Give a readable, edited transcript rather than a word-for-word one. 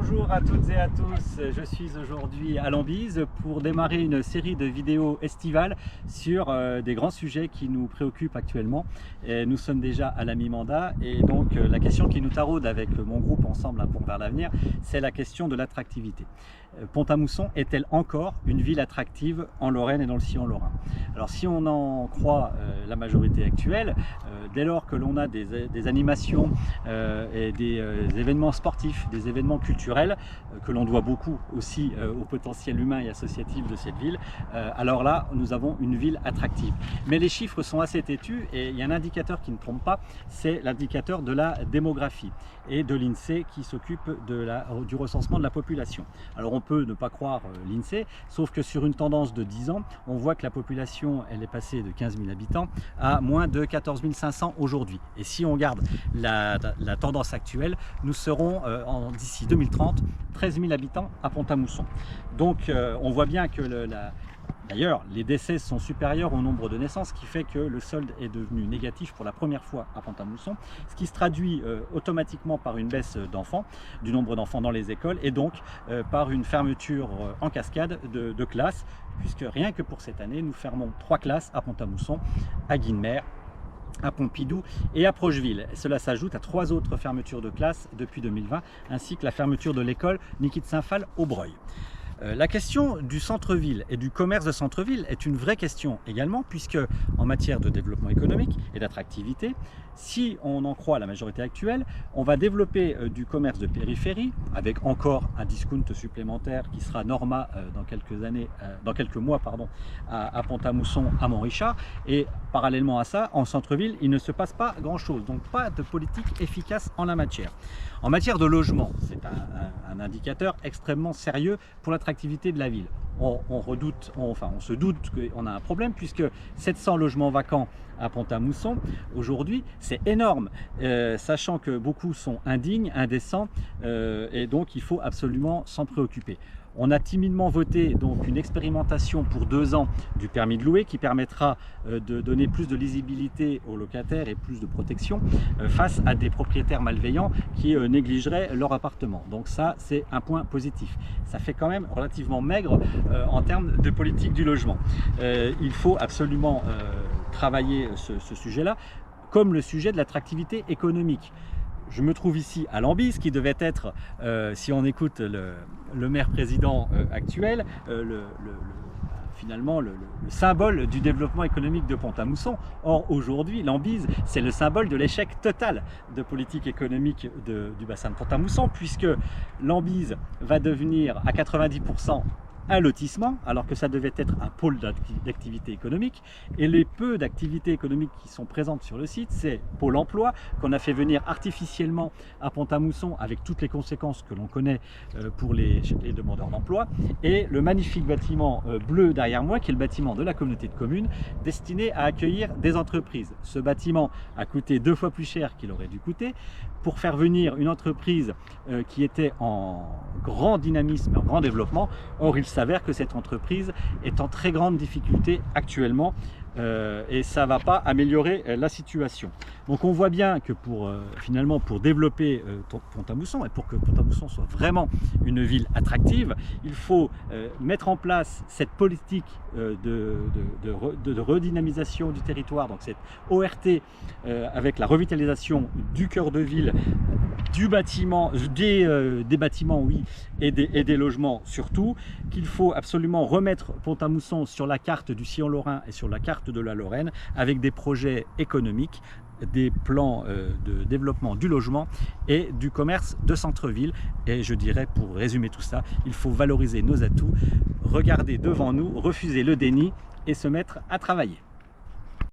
Bonjour à toutes et à tous, je suis aujourd'hui à Lambise pour démarrer une série de vidéos estivales sur des grands sujets qui nous préoccupent actuellement. Et nous sommes déjà à la mi-mandat et donc la question qui nous taraude avec mon groupe Ensemble un pont vers l'avenir, c'est la question de l'attractivité. Pont-à-Mousson est-elle encore une ville attractive en Lorraine et dans le sillon lorrain? Alors si on en croit la majorité actuelle, dès lors que l'on a des animations et des événements sportifs, des événements culturels, que l'on doit beaucoup aussi au potentiel humain et associatif de cette ville, alors là nous avons une ville attractive. Mais les chiffres sont assez têtus et il y a un indicateur qui ne trompe pas, c'est l'indicateur de la démographie et de l'INSEE qui s'occupe du recensement de la population. Alors on peut ne pas croire l'INSEE, sauf que sur une tendance de 10 ans, on voit que la population elle est passée de 15 000 habitants à moins de 14 500 aujourd'hui. Et si on garde la tendance actuelle, nous serons d'ici 2030 13 000 habitants à Pont-à-Mousson. Donc on voit bien que d'ailleurs, les décès sont supérieurs au nombre de naissances, ce qui fait que le solde est devenu négatif pour la première fois à Pont-à-Mousson, ce qui se traduit automatiquement par une baisse d'enfants, du nombre d'enfants dans les écoles, et donc par une fermeture en cascade de classes, puisque rien que pour cette année, nous fermons 3 classes à Pont-à-Mousson, à Guillemère, à Pompidou et à Procheville. Cela s'ajoute à 3 autres fermetures de classes depuis 2020, ainsi que la fermeture de l'école Niki de Saint-Phal au Breuil. La question du centre-ville et du commerce de centre-ville est une vraie question également, puisque en matière de développement économique et d'attractivité, si on en croit la majorité actuelle, on va développer du commerce de périphérie avec encore un discount supplémentaire qui sera Norma dans quelques mois à Pont-à-Mousson, à Montrichard, et parallèlement à ça, en centre-ville, il ne se passe pas grand-chose, donc pas de politique efficace en la matière. En matière de logement, c'est un indicateur extrêmement sérieux pour l'attractivité de la ville. On se doute qu'on a un problème, puisque 700 logements vacants à Pont-à-Mousson aujourd'hui, c'est énorme, sachant que beaucoup sont indignes, indécents, et donc il faut absolument s'en préoccuper. On a timidement voté donc une expérimentation pour 2 ans du permis de louer qui permettra de donner plus de lisibilité aux locataires et plus de protection face à des propriétaires malveillants qui négligeraient leur appartement. Donc ça, c'est un point positif. Ça fait quand même relativement maigre en termes de politique du logement. Il faut absolument travailler ce sujet-là, comme le sujet de l'attractivité économique. Je me trouve ici à Lambise, qui devait être, si on écoute le maire-président actuel, finalement le symbole du développement économique de Pont-à-Mousson. Or aujourd'hui, Lambise, c'est le symbole de l'échec total de politique économique du bassin de Pont-à-Mousson, puisque Lambise va devenir à 90% un lotissement, alors que ça devait être un pôle d'activité économique. Et les peu d'activités économiques qui sont présentes sur le site, c'est Pôle emploi, qu'on a fait venir artificiellement à Pont-à-Mousson, avec toutes les conséquences que l'on connaît pour les demandeurs d'emploi, et le magnifique bâtiment bleu derrière moi, qui est le bâtiment de la communauté de communes, destiné à accueillir des entreprises. Ce bâtiment a coûté 2 fois plus cher qu'il aurait dû coûter, pour faire venir une entreprise qui était en grand dynamisme, en grand développement. Or, il s'avère que cette entreprise est en très grande difficulté actuellement et ça ne va pas améliorer la situation. Donc on voit bien que finalement pour développer Pont-à-Mousson et pour que Pont-à-Mousson soit vraiment une ville attractive, il faut mettre en place cette politique de redynamisation du territoire, donc cette ORT avec la revitalisation du cœur de ville, des bâtiments oui, et des logements surtout, qu'il faut absolument remettre Pont-à-Mousson sur la carte du sillon lorrain et sur la carte de la Lorraine, avec des projets économiques, des plans de développement du logement et du commerce de centre-ville. Et je dirais, pour résumer tout ça, il faut valoriser nos atouts, regarder devant nous, refuser le déni et se mettre à travailler.